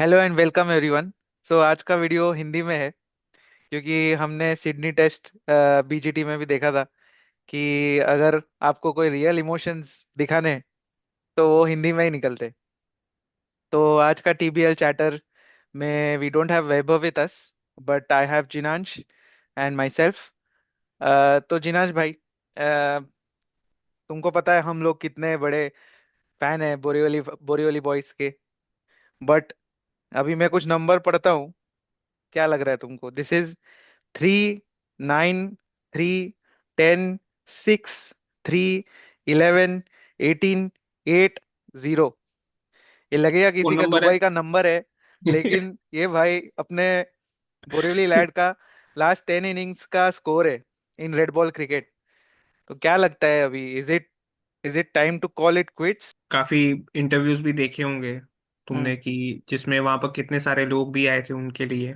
Hello and welcome everyone. So आज का video Hindi में है क्योंकि हमने सिडनी टेस्ट बीजीटी में भी देखा था कि अगर आपको कोई रियल इमोशंस दिखाने हैं, तो वो हिंदी में ही निकलते। तो आज का टीबीएल चैटर में we don't have Vaibhav with us, but I have Jinansh and myself. तो जिनांश भाई, अ, तुमको पता है हम लोग कितने बड़े फैन हैं बोरीवली बोरीवली बॉयज के। बट अभी मैं कुछ नंबर पढ़ता हूँ, क्या लग रहा है तुमको? This is 3, 9, 3, 10, 6, 3, 11, 18, 8, 0। ये लगेगा वो किसी का नंबर है। दुबई का नंबर है, लेकिन ये भाई अपने बोरीवली लैड का लास्ट 10 इनिंग्स का स्कोर है इन रेड बॉल क्रिकेट। तो क्या लगता है अभी, is it time to call it quits? काफी इंटरव्यूज भी देखे होंगे हम्म। तुमने कि जिसमें वहां पर कितने सारे लोग भी आए थे उनके लिए।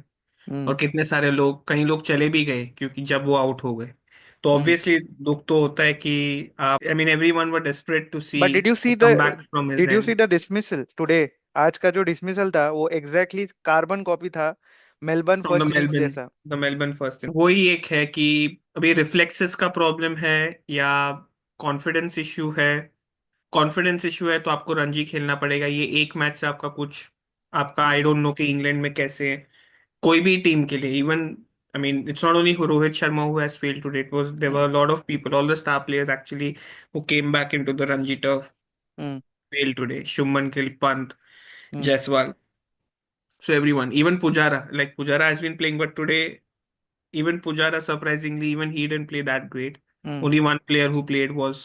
हम्म। और कितने सारे लोग, कई लोग चले भी गए क्योंकि जब वो आउट हो गए तो हम्म। ऑब्वियसली दुख तो होता है कि आप, I mean everyone were desperate to see but come back from his did you see and the dismissal today? आज का जो डिसमिसल था वो एग्जैक्टली कार्बन कॉपी था Melbourne from the first innings Melbourne जैसा। The Melbourne first. वही एक है कि अभी रिफ्लेक्सेस का प्रॉब्लम है या कॉन्फिडेंस इश्यू है। कॉन्फिडेंस इशू है तो आपको रणजी खेलना पड़ेगा। ये एक मैच से आपका कुछ, आपका आई हम्म। डोंट नो कि इंग्लैंड में कैसे, कोई भी टीम के लिए, even I mean it's not only Rohit Sharma who has failed today, it was there hmm. Were lot of people, all the star players actually who came back into the Ranji turf hmm. Failed today. Shubman Gill, Pant, hmm. Jaiswal, so everyone, even Pujara, like Pujara has been playing, but today even Pujara, surprisingly, even he didn't play that great. Hmm. Only one player who played was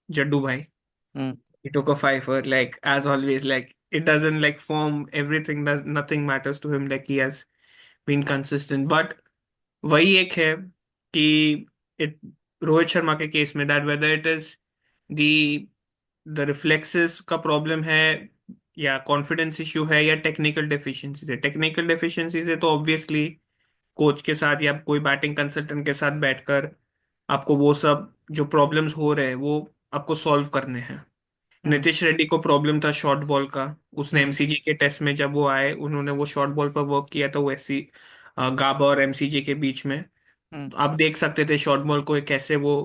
Jaddu Bhai. Hmm. He took a fiver, like as always. Like it doesn't like form everything. Does nothing matters to him. Like he has been consistent. But वही एक है कि it Rohit Sharma के case में that whether it is the the reflexes का problem है या confidence issue है या टेक्निकल डेफिशिएंसीज है। टेक्निकल डेफिशिएंसीज है तो ऑब्वियसली कोच के साथ या कोई बैटिंग कंसल्टेंट के साथ बैठकर आपको वो सब जो प्रॉब्लम्स हो रहे हैं वो आपको सॉल्व करने हैं। हम्म। नीतीश रेड्डी को प्रॉब्लम था शॉर्ट बॉल का। उसने हम्म। एमसीजी के टेस्ट में जब वो आए उन्होंने वो शॉर्ट बॉल पर वर्क किया था, वो ऐसी गाबा और एमसीजी के बीच में। हम्म। तो आप देख सकते थे शॉर्ट बॉल को कैसे वो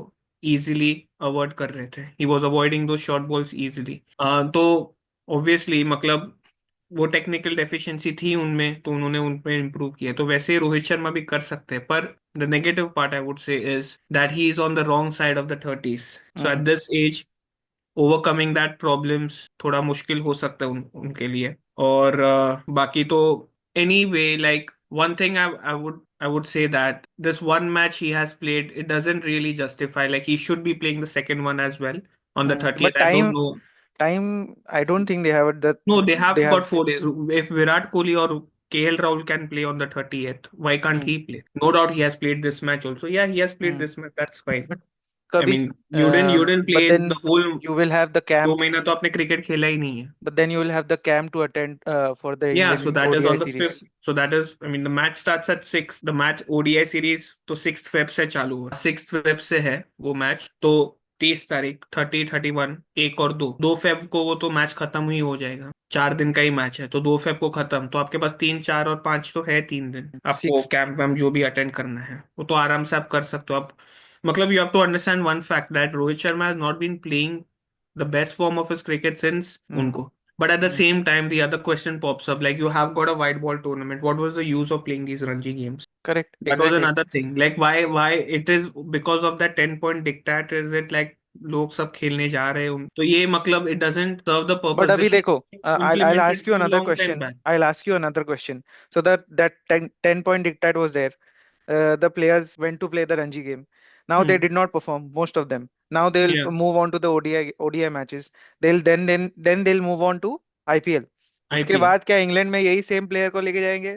इजीली अवॉइड कर रहे थे। ही वॉज अवॉइडिंग दो शॉर्ट बॉल्स इजीली। तो ऑब्वियसली मतलब वो टेक्निकल डेफिशिएंसी थी उनमें तो उन्होंने उन पे इम्प्रूव किया। तो वैसे रोहित शर्मा भी कर सकते हैं, पर the negative part I would say is that he is on the wrong side of the thirties. So at hmm. This age overcoming that problems थोड़ा मुश्किल हो सकता है उनके लिए। और बाकी तो any way like one thing I would say that this one match he has played, it doesn't really justify, like he should be playing the second one as well on the but 30th. I don't time know. Time I don't think they have that. No, they they have have. got 4 days. If Virat Kohli or KL Rahul can play on the 30th, why can't hmm. he play? No doubt he has played this match also. Yeah, he has played hmm. this match. That's fine. But I कभी, mean, you didn't but play then the whole you will have the do camp. महीना तो आपने cricket खेला ही नहीं है। But then you will have the camp to attend for the Yeah, so England that is ODI on the series. 5th. So that is, I mean, the match starts at 6. The match ODI series तो 6th Feb से चालू हुआ, 6th Feb से है वो match. तो 30 तारीख, 30, 31, 1 और 2 फेब को वो तो मैच खत्म ही हो जाएगा। 4 दिन का ही मैच है तो 2 फेब को खत्म। तो आपके पास 3, 4 और 5 तो है, 3 दिन आपको Sixth. कैंप वैम्प जो भी अटेंड करना है वो तो आराम से आप कर सकते हो आप। मतलब you have to understand one fact that Rohit Sharma has not been playing the best form of his cricket since Mm. उनको। But at the Mm. same time, the other question pops up, like you have got a white ball tournament. What was the use of playing these Ranji games? Correct. That was Exactly. another thing. Like why it is because of that 10 point diktat, is it like लोग सब खेलने जा रहे हैं तो ये मतलब it doesn't serve the But purpose. अभी This should देखो, be I'll implemented ask you another long time question. back. I'll ask you another question. So that 10 point diktat was there. The players went to play the Ranji game. Now they Hmm. did not perform, most of them. Now they'll Yeah, move on to the ODI matches. They'll then they'll move on to IPL. उसके IPL. बाद क्या England में यही same player को लेके जाएंगे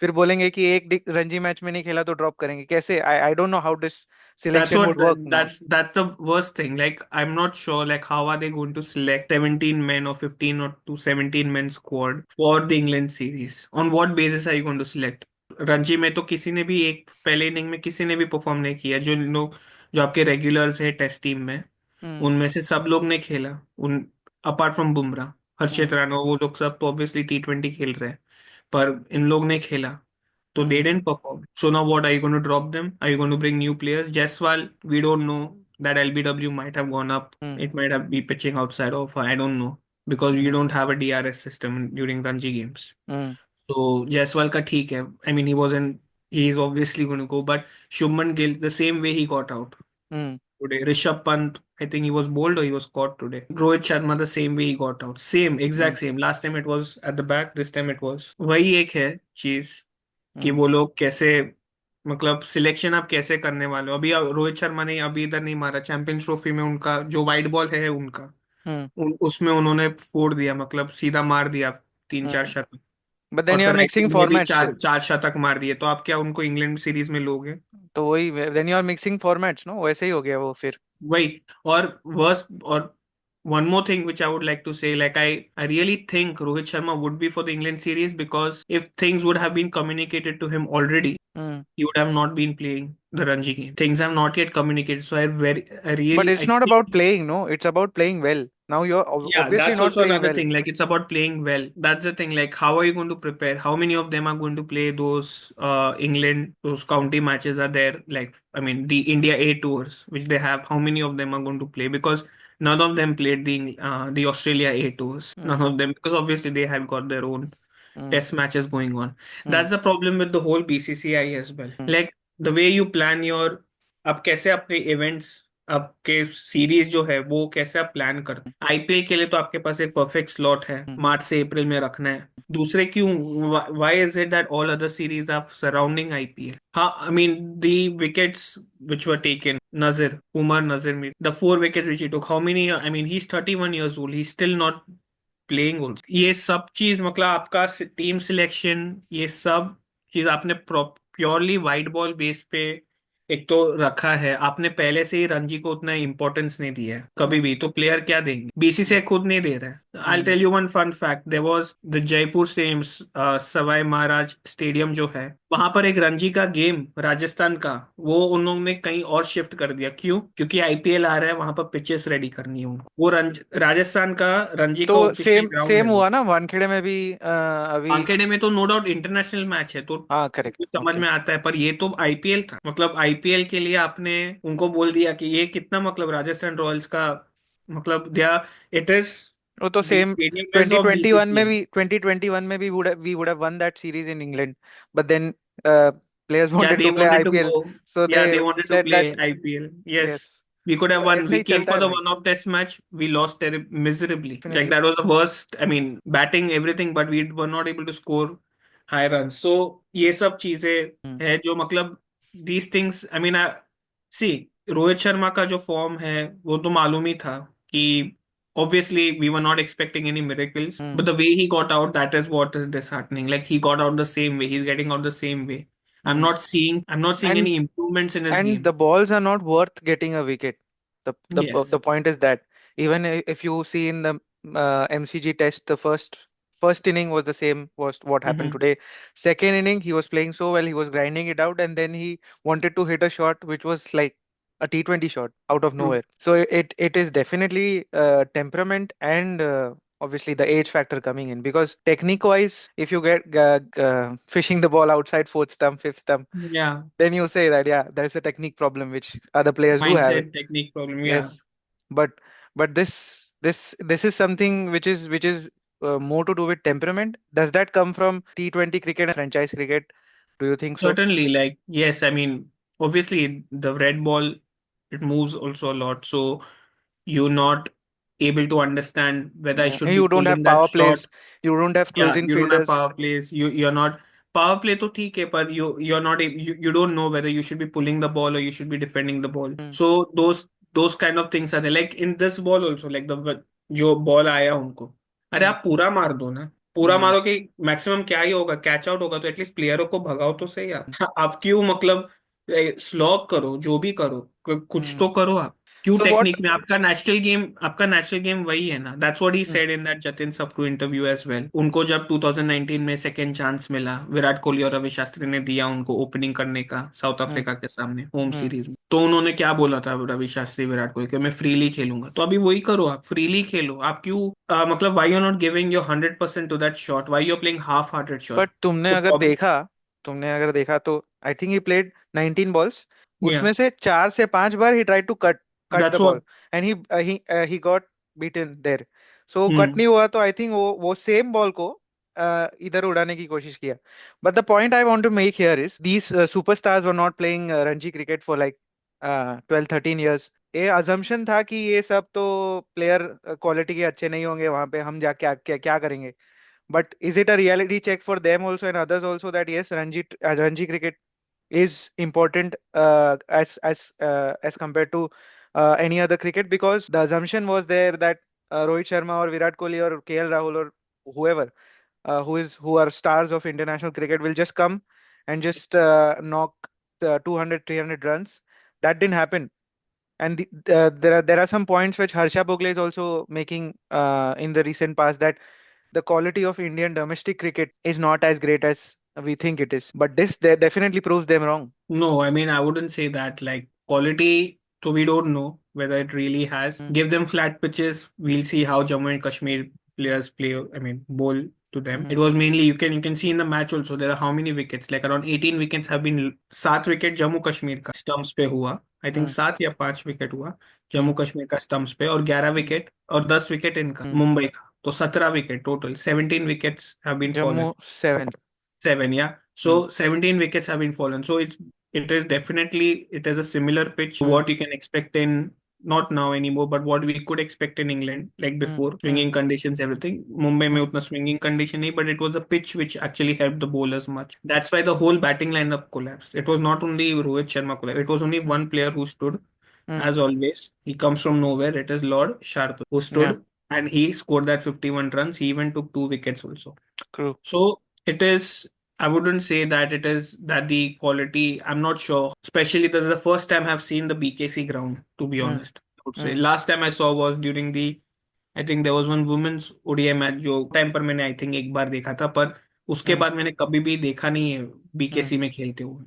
फिर बोलेंगे कि रणजी मैच में नहीं खेला तो ड्रॉप करेंगे? कैसे? I don't know how this That's selection what would work now. that's the worst thing. Like I'm not sure like how are they going to select 17 men or 15 or to 17 men squad for the England series? On what basis are you going to select? Ranji में तो किसी ने भी एक पहले inning में किसी ने भी परफॉर्म नहीं किया। जो लोग, जो आपके रेगुलर्स है टेस्ट टीम में, हम्म। उनमें से सब लोग ने खेला उन, अपार्ट फ्रॉम बुमराह। हर्षित हम्म। राणा, वो लोग सब तो ऑब्वियसली T20 खेल रहे हैं, पर इन लोग ने खेला तो they hmm. Didn't perform. So now what, are you going to drop them? Are you going to bring new players? Jaiswal, we don't know that LBW might have gone up. Hmm. It might have be pitching outside of, I don't know, because you hmm. don't have a DRS system during Ranji games. हम्म। तो जायसवाल का ठीक है. I mean, he wasn't, he is obviously going to go, but Shubman Gill, the same way he got out hmm. today. Rishabh Pant, I think he was bowled or he was caught today. Rohit Sharma, the same way he got out. Same, hmm. exact same. Last time it was at the back, this time it was. वही एक है चीज कि हम्म। वो लोग कैसे, मतलब selection आप कैसे करने वाले हो. अभी रोहित शर्मा ने अभी इधर नहीं मारा चैंपियंस ट्रॉफी में, उनका जो वाइट बॉल है उनका, हम्म। उसमें उन्होंने फोड़ दिया, मतलब सीधा मार दिया तीन चार हम्म। शतक. बट देन और यू आर फिर मिक्सिंग आईपीएल में भी फॉर्मेट्स चार तो चार शतक मार दिए, तो आप क्या उनको इंग्लैंड सीरीज में लोगे? तो वही, then you are mixing formats, no वैसे ही हो गया वो फिर। वही. और वर्स, और one more thing which I would like to say, like I really think Rohit Sharma would be for the England series, because if things would have been communicated to him already, hmm. he would have not been playing the Ranji game. Things have not yet communicated, so I But really, it's I not about think. playing, no, it's about playing well. Now you're Yeah, obviously that's not also playing another well. thing. Like it's about playing well. That's the thing. Like how are you going to prepare? How many of them are going to play those England, those county matches are there? Like I mean the India A tours which they have. How many of them are going to play? Because none of them played the Australia A tours. None hmm. of them, because obviously they have got their own hmm. test matches going on. Hmm. That's the problem with the whole BCCI as well. Hmm. Like the way you plan your, आप कैसे अपने events, आपके series जो है वो कैसे आप plan करते हैं. आईपीएल के लिए तो आपके पास एक परफेक्ट स्लॉट है, हम्म। मार्च से अप्रैल में रखना है. दूसरे क्यों? Why is it that all other series are surrounding IPL? हाँ, I mean the wickets which were taken, Nazir, Umar Nazir, the four wickets which he took, how many, I mean, he's 31 years old, he's still not playing also. ये सब चीज, मतलब आपका team selection, ये सब चीज आपने प्योरली वाइट बॉल बेस पे एक तो रखा है. आपने पहले से ही रणजी को उतना इम्पोर्टेंस नहीं दिया है कभी हम्म। भी, तो प्लेयर क्या देंगे? बीसीसीआई खुद नहीं दे रहा है. I hmm. Tell you one fun fact, there was the Jaipur सेम्स सवाई महाराज स्टेडियम जो है, वहां पर एक रणजी का गेम राजस्थान का, वो उन्होंने कहीं और शिफ्ट कर दिया. क्यों? क्योंकि आईपीएल आ रहा है, वहां पर पिचेस रेडी करनी है उनको. वो राजस्थान का रणजी का तो ऑफिशियल सेम ग्राउंड सेम है वो. हुआ ना वानखेड़े में भी अभी। वानखेड़े में तो नो डाउट इंटरनेशनल मैच है, तो हाँ, करेक्ट, समझ ओके। में आता है, पर ये तो आईपीएल था. मतलब आईपीएल के लिए आपने उनको बोल दिया कि ये कितना, मतलब राजस्थान रॉयल्स का, मतलब दिया, इट इज, वो तो the same stadium is of 2021 में बीसीसीआई. भी, 2021 में भी would have won that series in England, but then players Yeah, wanted they to play wanted to IPL, go. so Yeah, they they wanted to said play that IPL. Yes. yes, We could have तो won. ऐसे We he came चलता for है the भाई, one-off test match. We lost miserably. Like definitely। that was the worst. I mean, batting everything, but we were not able to score high runs. So ये सब चीजें हम्म। है जो, मतलब these things. I mean, see, Rohit Sharma का जो form है वो तो मालूम ही था कि obviously we were not expecting any miracles, hmm. but the way he got out, that is what is disheartening. Like he got out the same way. He's getting out the same way. Hmm. I'm not seeing and any improvements in his and game. the balls are not worth getting a wicket. The Yes. point is that even if you see in the MCG test, the first inning was the same was what happened Mm-hmm. today. Second inning he was playing so well, he was grinding it out, and then he wanted to hit a shot which was like a T20 shot out of True. nowhere. So it is definitely temperament and obviously the age factor coming in, because technique wise, if you get fishing the ball outside fourth stump, fifth stump, Yeah. then you say that yeah, there's a technique problem which other players do have. Mindset, technique problem. Yeah. Yes, but this is something which is more to do with temperament. Does that come from T20 cricket and franchise cricket? Do you think so? Certainly. Like, yes, I mean, obviously the red ball, it moves also a lot. So you're not able to understand whether I should be You don't have pulling that power shot. plays. You don't have Yeah, closing you don't have fielders. power plays. You're not, power play तो ठीक है, पर you're not, you don't know whether you should be pulling the ball or you should be defending the ball. Hmm. So those kind of things are there. Like in this ball also, like the जो ball आया उनको, अरे Hmm. आप पूरा मार दो ना. पूरा Hmm. मारो कि मैक्सिमम क्या ही होगा, कैच आउट होगा, तो एटलीस्ट प्लेयरों को भगाओ तो सही. आप क्यों, मतलब स्लॉग करो, जो भी करो, कुछ Hmm. तो करो आप. क्यों सो व्हाट। टेक्निक में आपका नेशनल गेम वही है ना, that's what he said in that Jatin Sapru interview as well. उनको जब 2019 में सेकंड चांस मिला, विराट कोहली और रवि शास्त्री ने दिया उनको ओपनिंग करने का साउथ अफ्रीका के सामने होम सीरीज में, तो उन्होंने क्या बोला था रवि शास्त्री विराट कोहली कि मैं फ्रीली खेलूंगा। तो अभी वही करो, आप फ्रीली खेलो। आप क्यों मतलब why you not giving your 100% to that shot, why you playing half hearted shot. But तुमने अगर देखा तो I think he played 19 balls, या उसमें से 4 से 5 बार ही try to cut cut the that's what. Ball and he got beaten there. So cut नहीं हुआ तो आई थिंक वो सेम बॉल को इधर उड़ाने की कोशिश किया। But the point I want to make here is these superstars were not playing Ranji cricket for like 12-13 years। ये अजम्पशन था कि ये सब तो प्लेयर क्वालिटी के अच्छे नहीं होंगे, वहां पे हम जाके क्या करेंगे। But is it a reality check for them also and others also that yes, Ranji cricket is important as compared to any other cricket, because the assumption was there that Rohit Sharma or Virat Kohli or KL Rahul or whoever who are stars of international cricket will just come and just knock 200-300 runs. That didn't happen. And there are some points which Harsha Bhogle is also making in the recent past, that the quality of Indian domestic cricket is not as great as we think it is. But this definitely proves them wrong. No, I mean, I wouldn't say that. Like, quality, so we don't know whether it really has. Mm, Give them flat pitches. We'll see how Jammu and Kashmir players play, I mean, bowl to them. mm, It was mainly, you can see in the match also, there are how many wickets? Like around 18 wickets have been, 7 wicket Jammu Kashmir का stumps पे हुआ। I think mm, 7 या 5 wicket हुआ Jammu mm, Kashmir का stumps पे, और 11 wicket और 10 wicket इनका mm. मुंबई का, तो 17 wicket total, 17 wickets have been fallen। Jammu 7. 7, yeah. Mm, So 17 wickets have been fallen. So it is a similar pitch to mm, what you can expect in, not now anymore, but what we could expect in England, like mm, before, mm, swinging conditions, everything. Mumbai mm, mein utna swinging condition nahi, but it was a pitch which actually helped the bowlers much. That's why the whole batting lineup collapsed. It was not only Rohit Sharma collapsed. It was only mm, one player who stood, mm. as always. He comes from nowhere. It is Lord Shardul who Yeah, stood and he scored that 51 runs. He even took 2 wickets also. true. So it is, I wouldn't say that it is that the quality, I'm not sure. Especially this is the first time I've seen the BKC ground, to be Mm, honest. I would say mm, last time I saw was during the, I think there was one women's ODI match जो time पर मैंने I think एक बार देखा था, पर उसके mm, बाद मैंने कभी भी देखा नहीं है mm, बीकेसी में खेलते हुए।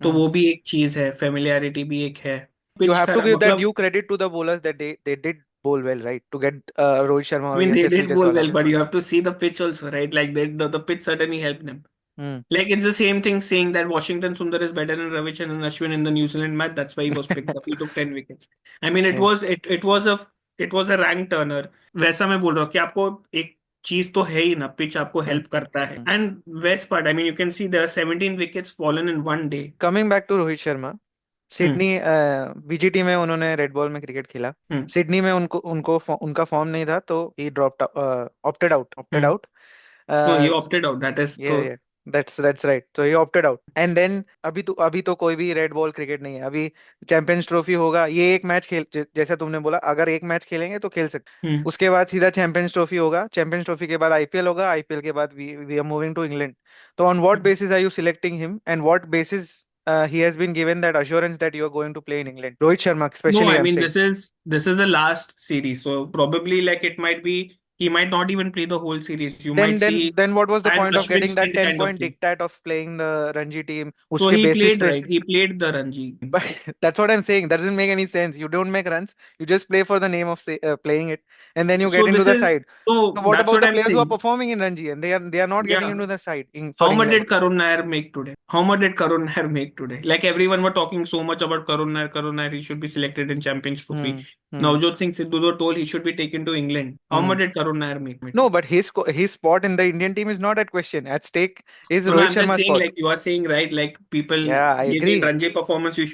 तो mm. वो भी एक चीज है, फेमिलियरिटी भी एक है। You पिच have to खरा give that मतलब, due credit to the bowlers that they did bowl well, right? To get Rohit Sharma I or mean they Yashasvi did bowl Jaiswal well, out. but you have to see the pitch also, right? Like the pitch certainly helped them. Mm, Like it's the same thing saying that Washington Sundar is better than Ravichandran Ashwin in the New Zealand match. That's why he was picked up. He took 10 wickets. I mean, yeah. it was a rank turner. वैसा मैं बोल रहा हूँ कि आपको एक चीज तो है ही ना, पिच आपको Mm, हेल्प करता है। mm. And worst part, I mean you can see there are 17 wickets fallen in one day. Coming back to Rohit Sharma, hmm. Sydney BGT में उन्होंने रेड बॉल में क्रिकेट खेला। हम्म। सिडनी में उनको उनको उनका फॉर्म नहीं था, तो ही ड्रॉप्ड ऑप्टेड हम्म। आउट। तो ये ऑप्टेड आउट, दैट इज ये तो। ये दैट्स राइट, तो ही ऑप्टेड आउट एंड देन अभी तो कोई भी रेड बॉल क्रिकेट नहीं है अभी। चैंपियंस ट्रॉफी होगा, ये एक मैच जैसा तुमने बोला, अगर एक मैच खेलेंगे तो खेल सकते। हम्म। उसके बाद सीधा चैंपियंस ट्रॉफी होगा, चैंपियंस ट्रॉफी के बाद आईपीएल होगा, आईपीएल के बाद we are moving to England. तो on what basis are you selecting him and what basis he has been given that assurance that you are going to play in England? Rohit Sharma, No, especially, I I'm mean saying. this is the last series, so probably like it might be he might not even play the whole series. You Then, might then, see then, what was the and point of Ashwin getting that Singh 10 kind of point thing. diktat of playing the Ranji team? So उसके he basis played, पे right. He played the Ranji. but that's what I'm saying. That doesn't make any sense. You don't make runs. You just play for the name of playing it, and then you get So into this the is side. So so what that's about what the I'm players who are saying. performing in Ranji and they are not getting Yeah. into the side for How much England? did Karun Nair make today? How much did Karun Nair make today? Like everyone were talking so much about Karun Nair. Karun Nair, he should be selected in Champions Trophy. Hmm. Hmm. Navjot Singh Sidhu were told he should be taken to England. How Hmm. much did Karun Nair make No, today? but his spot in the Indian team is not at question. At stake is No, no, Rohit I'm just Sharma's saying, spot. like you are saying, right? Like people Yeah, I based on agree. Ranji performance, you Hmm.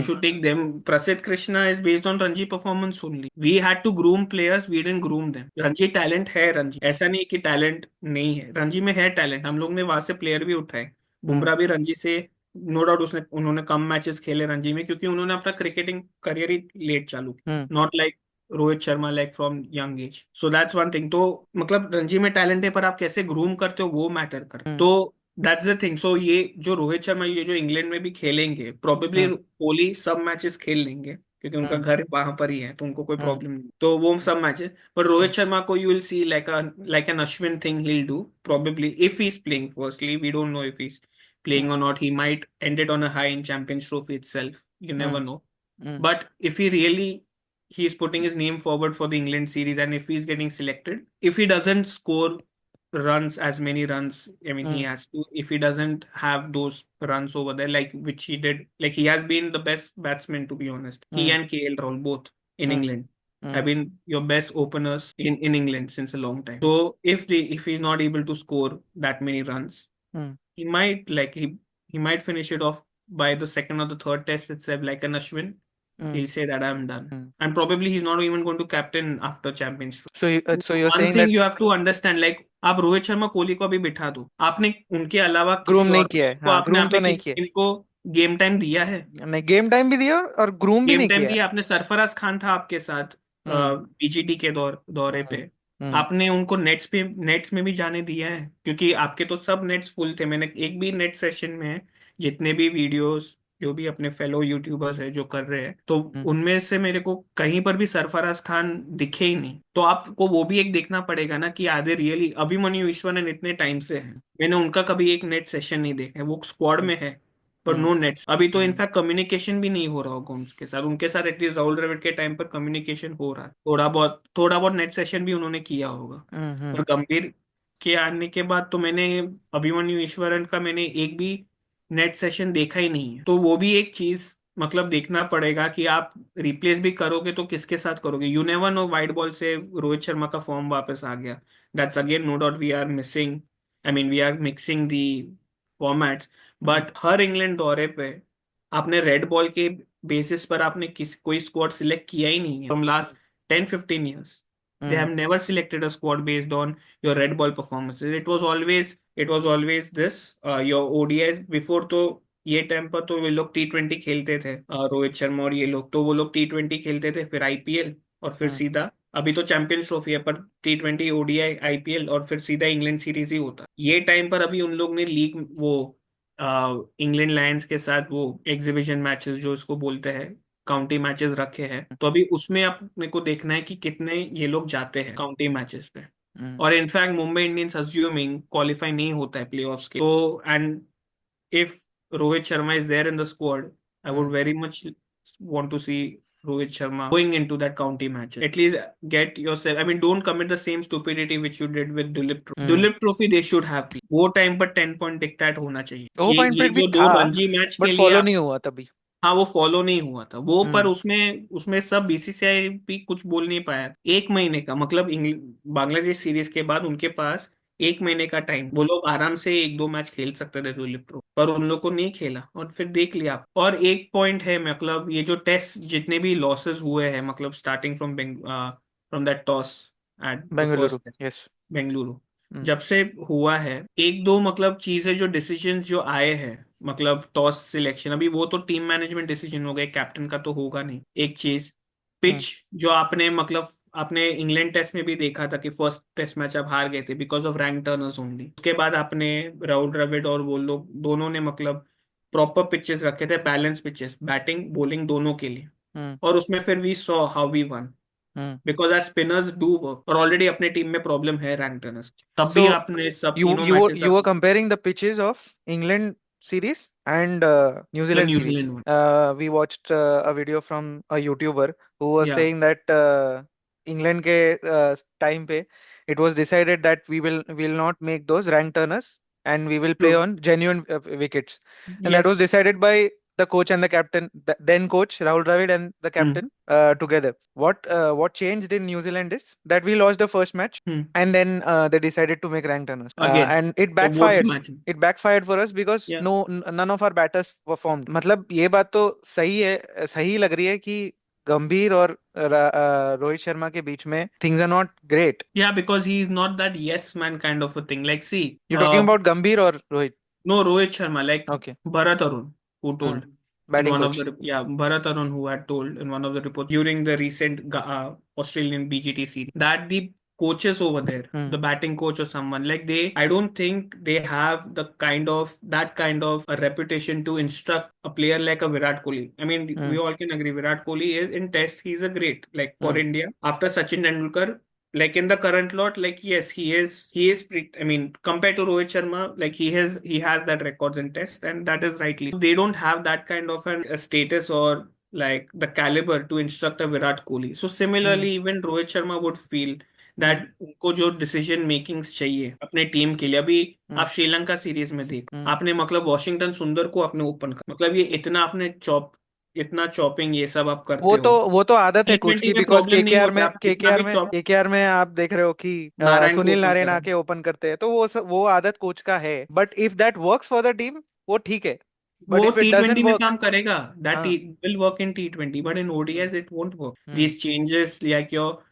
should take them. Prasidh Krishna is based on Ranji performance only. We had to groom players, we didn't groom them. Ranji talent है Ranji, ऐसा नहीं कि talent नहीं है, Ranji में है talent। हम लोग ने वहां से प्लेयर भी उठाए। Hmm. बुमराह भी रणजी से, नो डाउट उसने उन्होंने कम मैचेस खेले रणजी में क्योंकि उन्होंने अपना क्रिकेटिंग करियर ही लेट चालू किया, Hmm. Not like Rohit Sharma like from young age. So that's one thing. तो मतलब रणजी में टैलेंट है, पर आप कैसे ग्रूम करते हो वो मैटर कर। Hmm. तो दैट्स द थिंग। सो ये जो रोहित शर्मा ये जो इंग्लैंड में भी खेलेंगे, प्रोबेबली Hmm. कोहली सब मैचेस खेल लेंगे, क्योंकि उनका हम्म घर वहां पर ही है, तो उनको कोई हम्म प्रॉब्लम नहीं, तो वो सब मैचेस। पर हम्म रोहित शर्मा को you will see like an Ashwin thing he will do probably if he's playing. Firstly, we don't know if he's playing hmm or not. He might end it on a high in Champions Trophy itself. You never hmm know. Hmm But if he really he's putting his name forward for the England series, and if he's getting selected, if he doesn't score runs as many runs, I mean he hmm has to. If he doesn't have those runs over there, like which he did, like he has been the best batsman to be honest. He hmm and KL Rahul both in hmm England have hmm been your best openers in England since a long time. So if he's not able to score that many runs, hmm he might he might finish it off by the second or the third test itself, like an Ashwin. Hmm He'll say that I'm done. Hmm And probably he's not even going to captain after Champions. so you're One saying thing that you have to understand, like आप रोहित शर्मा कोहली को अभी बिठा दो, आपने उनके अलावा groom किसी नहीं और किया है, को हाँ आपने ग्रूम तो आपने नहीं किस किया इनको गेम टाइम दिया है? है, नहीं गेम टाइम भी दिया और ग्रूम भी गेम नहीं टाइम किया है। दिया आपने? सरफराज खान था आपके साथ हम्म बीजीटी के दौरे हम्म पे। हम्म आपने उनको नेट्स में भी जाने दिया है? क्योंकि आपके तो सब नेट्स फुल थे। मैंने एक भी नेट सेशन में जितने भी वीडियोस जो भी अपने फेलो यूट्यूबर्स है जो कर रहे हैं, तो हम्म उनमें से मेरे को कहीं पर भी सरफराज खान दिखे ही नहीं। तो आपको वो भी एक देखना पड़ेगा ना कि आधे रियली अभिमन्यु ईश्वरन इतने टाइम से है, मैंने उनका कभी एक नेट सेशन नहीं देखा है। वो स्क्वाड हम्म में है पर हम्म नो नेट्स। अभी तो हम्म इनफैक्ट कम्युनिकेशन भी नहीं हो रहा होगा उनके साथ एटलीस्ट राहुल द्रविड़ के टाइम पर कम्युनिकेशन हो रहा है, थोड़ा बहुत नेट सेशन भी उन्होंने किया होगा। हम्म और गंभीर के आने के बाद तो मैंने अभिमन्यु ईश्वरन का मैंने एक भी नेट सेशन देखा ही नहीं है। तो वो भी एक चीज मतलब देखना पड़ेगा कि आप रिप्लेस भी करोगे तो किसके साथ करोगे। You never know, white ball से रोहित शर्मा का फॉर्म वापस आ गया, that's again no doubt we are missing, I mean we are mixing the formats. Hmm but हर इंग्लैंड दौरे पे आपने रेड बॉल के बेसिस पर आपने कोई स्क्वाड सिलेक्ट किया ही नहीं है from last 10-15 years. They hmm have never selected a squad based on your red ball performances. It was always this your ODIs before। तो ये टाइम पर तो वे लोग T20 खेलते थे, रोहित शर्मा और ये लोग, तो वो लोग T20 खेलते थे, फिर आईपीएल, और फिर हम्म सीधा अभी तो चैंपियंस ट्रॉफी है, पर T20 ODI आईपीएल और फिर सीधा इंग्लैंड सीरीज ही होता। ये टाइम पर अभी उन लोग ने लीग वो इंग्लैंड लायंस के साथ वो एग्जीबिशन मैचेस जो इसको बोलते हैं, काउंटी मैचेस रखे हैं। तो अभी उसमें अपने को देखना है कि कितने ये लोग जाते हैं काउंटी मैचेस पे। हम्म और in fact Mumbai Indians assuming qualify नहीं होता है प्लेऑफ्स के, तो and if Rohit Sharma is there in the squad, I would hmm very much want to see Rohit Sharma going into that county match. At least get yourself, I mean, don't commit the same stupidity which you did with Dulip Trophy. Hmm Dulip Trophy they should have played। वो time पर 10 point dictate होना चाहिए। वो point ये पेट भी जो दो था रणजी मैच बट के लिए फॉलो आप, नहीं हुआ तभी। हाँ वो फॉलो नहीं हुआ था वो, पर हम्म उसमें उसमें सब बीसीसीआई भी कुछ बोल नहीं पाया। एक महीने का मतलब बांग्लादेश सीरीज के बाद उनके पास एक महीने का टाइम, वो लोग आराम से एक दो मैच खेल सकते थे दुलीप ट्रो, पर उन लोग को नहीं खेला और फिर देख लिया आप। और एक पॉइंट है, मतलब ये जो टेस्ट जितने भी लॉसेस हुए हैं, मतलब starting from that toss at the Bengaluru, first yes. Bengaluru, hmm जब से हुआ है एक दो मतलब चीजें जो डिसीजंस जो आए हैं, मतलब टॉस सिलेक्शन, अभी वो तो टीम मैनेजमेंट डिसीजन हो गए, कैप्टन का तो होगा नहीं। एक चीज, हम्म पिच जो आपने मतलब आपने इंग्लैंड टेस्ट में भी देखा था कि फर्स्ट टेस्ट मैच आप हार गए थे because of rank Turners only. उसके बाद आपने राहुल द्रविड़ और वो लोग दोनों ने मतलब प्रॉपर पिचेस रखे थे, बैलेंस पिचेस, बैटिंग बॉलिंग दोनों के लिए। हम्म और उसमें फिर we saw how we won, hmm because as spinners do work, और ऑलरेडी अपने टीम में प्रॉब्लम है रैंक टर्नर्स की, तब भी So आपने सब you तीनों you were- matches you were आप comparing the pitches of England series and New the Zealand series. New Zealand one. We watched a video from a YouTuber who was या saying that England के time पे it was decided that we will not make those rank turners and we will true. play on genuine wickets, and that yes. was decided by the coach and the captain, then coach Rahul Dravid and the hmm captain together. What changed in New Zealand is that we lost the first match hmm and then they decided to make rank turners, again and it तो वो backfired. Match. It backfired for us because या none of our batters performed. मतलब ये बात तो सही है, सही लग रही है कि गंभीर और रोहित शर्मा के बीच में things are not great. या because he is not that yes man kind of a thing, like see You're talking about Gambhir or Rohit? No Rohit Sharma, like Okay. Bharat Arun who told in Batting one of coach. the, yeah, Bharat Arun who had told in one of the reports during the recent Australian BGT series that the coaches over there, the hmm batting coach or someone like they, I don't think they have the kind of that kind of a reputation to instruct a player like a Virat Kohli. I mean, we hmm all can agree Virat Kohli is in test, he's a great, like for hmm India after Sachin Tendulkar. Like in the current lot, like yes, he is I mean, compared to Rohit Sharma, like he has that records in test, and that is rightly. They don't have that kind of a status or like the caliber to instruct a Virat Kohli. So hmm similarly, even Rohit Sharma would feel hmm that उनको जो decision makings चाहिए अपने team के लिए। अभी आप हम्म Sri Lanka series में देख, हम्म। आपने मतलब वॉशिंगटन सुंदर को आपने ओपन कर, मतलब ये इतना आपने इतना चॉपिंग ये सब आप करते हो। वो तो आदत है टी कोच ट्वेंटी की, में बिकॉज प्रॉब्लम नहीं केकेआर होता, में आप कितना केकेआर भी में चॉप। केकेआर में आप देख रहे हो कि नारायण को सुनील ओपन नारायण करा, आके ओपन करते हैं, तो वो आदत कोच का है, but if that works for the team वो ठीक है, बट वो if it T doesn't twenty में वर्क। काम करेगा, दैट हाँ। Will work in T twenty, but in hmm ODIs it won't work. Hmm these changes like your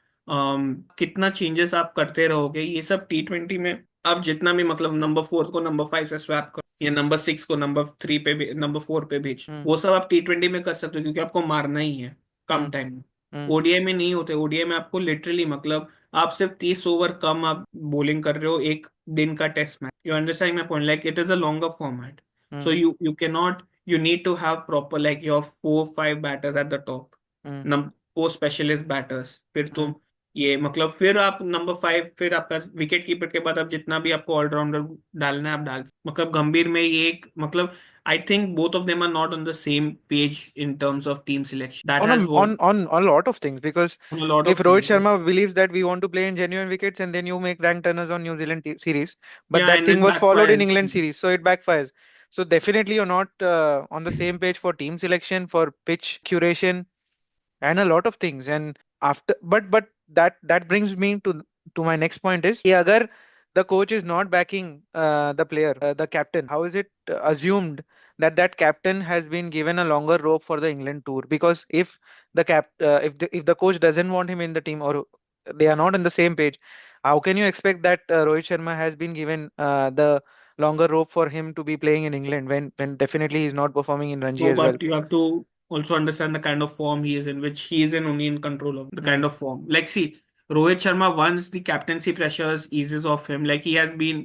कितना changes आप करते रहोगे ये सब टी ट्वेंटी में। आप जितना भी मतलब नंबर 4 को नंबर 5 से स्वैप करो या नंबर 6 को नंबर 3 पे नंबर 4 पे भेज, हम्म वो सब आप टी ट्वेंटी में कर सकते हो क्योंकि आपको मारना ही है कम हम्म टाइम में। हम्म ओडीआई में नहीं होते, ओडीआई में आपको लिटरली मतलब आप सिर्फ 30 ओवर कम आप बॉलिंग कर रहे हो एक दिन का test match. You understand my point, like it is a longer format. Hmm So you cannot, you need to have proper like your 4 5 batters at the top, hmm नम 4 स्पेशलिस्ट बैटर्स, फिर हम्म। तुम ये मतलब फिर आप नंबर 5, फिर आपका विकेट कीपर के बाद आप जितना भी आपको ऑलराउंडर डालना है आप डाल मतलब गंभीर में ये एक मतलब I think both of them are not on the same page in terms of team selection that On has work on a lot of things, because on a lot if of Rohit things. Sharma believes that we want to play in genuine wickets and then you make rank turners on New Zealand series, but या that and thing it was followed in backfires. England series, so it backfires. So definitely you're not on the same page for team selection, for pitch curation, and a lot of things. And after, but that brings me to my next point is कि अगर the coach is not backing the player, the captain, how is it assumed that that captain has been given a longer rope for the England tour? Because if the coach doesn't want him in the team, or they are not on the same page, how can you expect that Rohit Sharma has been given the longer rope for him to be playing in England when definitely he's not performing in Ranji No, as well? but you have to also understand the kind of form he is in, which he is in only in control of the Hmm. kind of form. Like, see, Rohit Sharma, once the captaincy pressures eases off him, like he has been.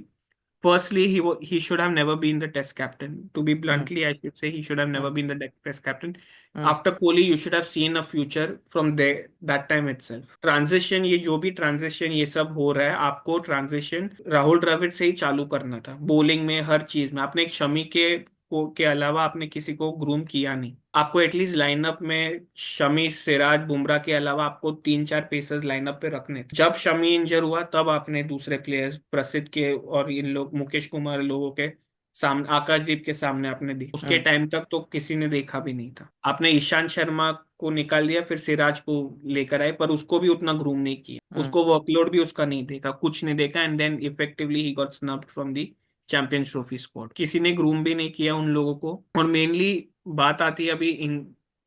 Firstly, he should have never been the Test captain. To be Hmm. bluntly, I should say he should have Hmm. never been the Test captain. Hmm. After Kohli, you should have seen a future from there that time itself. Transition, ये जो भी transition ये सब हो रहा है, आपको transition Rahul Dravid से ही चालू करना था। बॉलिंग में हर चीज में आपने एक शमी के अलावा आपने किसी को ग्रूम किया नहीं। आपको एटलीस्ट लाइनअप में शमी, सिराज, बुमराह के अलावा आपको 3 4 पेसर्स लाइनअप पे रखने थे। जब शमी इंजर हुआ तब आपने दूसरे प्लेयर्स प्रसिद्ध के और इन लोग मुकेश कुमार लोगों के सामने, आकाशदीप के सामने आपने दी। उसके Hmm. टाइम तक तो किसी ने देखा भी नहीं था। आपने ईशांत शर्मा को निकाल दिया, फिर सिराज को लेकर आए, पर उसको भी उतना ग्रूम नहीं किया, Hmm. उसको वर्कलोड भी उसका नहीं देखा, कुछ नहीं देखा, and then effectively he got snubbed from the Champions Trophy squad. किसी ने ग्रूम भी नहीं किया उन लोगों को। और मेनली बात आती है अभी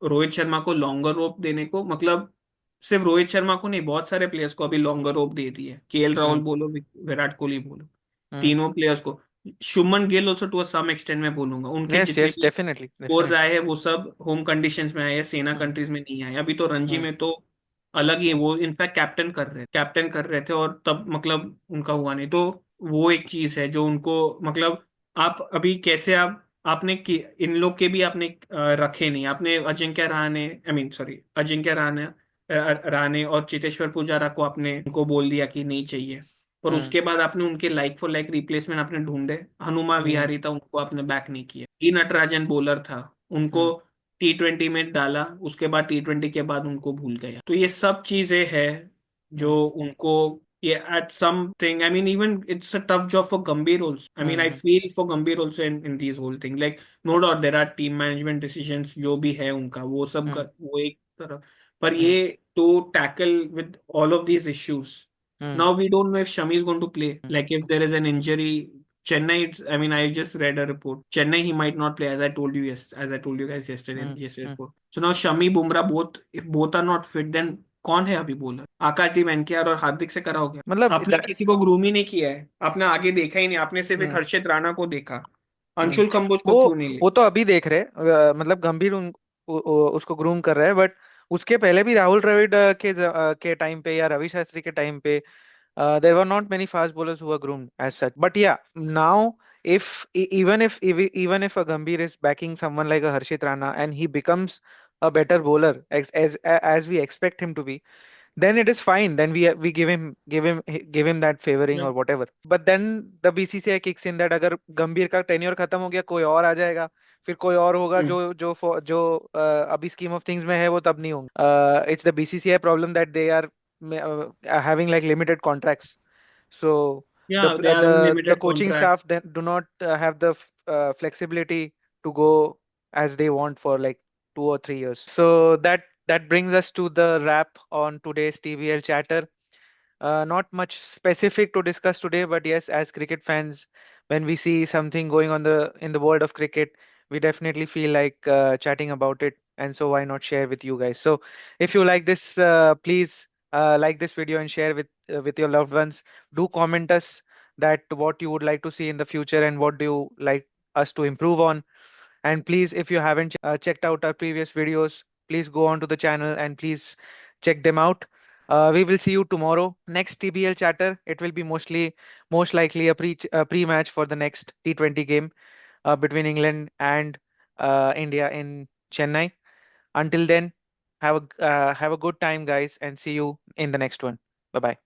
रोहित शर्मा को लॉन्गर रोप देने को, मतलब सिर्फ रोहित शर्मा को नहीं, बहुत सारे प्लेयर्स को अभी लॉन्गर रोप दे दी है। KL Rahul Hmm. बोलो, विराट कोहली बोलो, Hmm. तीनों प्लेयर्स को। Shubman Gill also to some extent मैं बोलूंगा, उनके Yes, जितने yes, भी definitely, स्कोर्स definitely. आए हैं वो सब होम कंडीशंस में आए हैं, सेना Hmm. कंट्रीज में नहीं आए। अभी तो रणजी Hmm. में तो अलग ही है, Hmm. वो इनफैक्ट कैप्टन कर रहे थे और तब मतलब उनका हुआ नहीं। तो वो एक चीज है जो उनको मतलब आप अभी कैसे इन लोग के भी आपने रखे नहीं। आपने Ajinkya Rahane, I mean sorry, Ajinkya Rahane और चेतेश्वर पुजारा को आपने उनको बोल दिया कि नहीं चाहिए, पर Hmm. उसके बाद आपने उनके लाइक फॉर लाइक रिप्लेसमेंट आपने ढूंढे। हनुमा Hmm. विहारी था, उनको आपने बैक नहीं किया। टी नटराजन बॉलर था, उनको Hmm. टी ट्वेंटी में डाला, उसके बाद टी ट्वेंटी के बाद उनको भूल गया। तो ये सब चीजें हैं Hmm. जो उनको ये at something, I mean, even it's a tough job for Gambhir also. I mean, I Hmm. feel for Gambhir also in these whole thing. Like, no doubt there are team management decisions जो भी है उनका, वो सब Hmm. वो एक तरफ, पर Hmm. ये to tackle with all of these issues. Hmm. Now we don't know if Shami is going to play. Hmm. Like if there is an injury, Chennai. I mean, I just read a report. Chennai he might not play, as I told you, yes, as I told you guys yesterday. Hmm. Yesterday's Hmm. sport. So now Shami, Bumrah, both if both are not fit, then कौन है अभी bowler? आकाशदीप, एनकेआर और हार्दिक से करा हो गया। मतलब आपने किसी को ग्रूम ही नहीं किया है, आपने आगे देखा ही नहीं, आपने सिर्फ एक हम्म हर्षित राणा को देखा। हम्म अंशुल कंबोज को वो क्यों नहीं ले? वो तो अभी देख रहे मतलब गंभीर उसको ग्रूम कर रहा है, बट उसके पहले भी राहुल द्रविड़ के टाइम पे या रवि शास्त्री के टाइम पे There were not many fast bowlers who were groomed as such. But yeah, now if even if a Gambhir is backing someone like a Harshit Rana and he becomes a better bowler as we expect him to be, then it is fine. Then we give him that favoring Yeah. or whatever. But then the BCCI kicks in that अगर गंभीर का tenure खत्म हो गया, कोई और आ जाएगा, फिर कोई और होगा Hmm. जो अभी स्कीम ऑफ थिंग्स में है वो तब नहीं होंगे. It's the BCCI problem that they are having like limited contracts. So Yeah, they are on the limited coaching contract. staff then do not have the flexibility to go as they want for like 2 or 3 years. So that brings us to the wrap on today's TVL chatter. Not much specific to discuss today, but yes, as cricket fans, when we see something going on in the world of cricket, we definitely feel like chatting about it. And so why not share with you guys? So if you like this, please like this video and share with your loved ones. Do comment us that what you would like to see in the future and what do you like us to improve on. And please, if you haven't checked out our previous videos, please go on to the channel and please check them out. We will see you tomorrow. Next TBL chatter. It will be most likely a pre-match for the next T20 game between England and India in Chennai. Until then, have a good time, guys, and see you in the next one. Bye bye.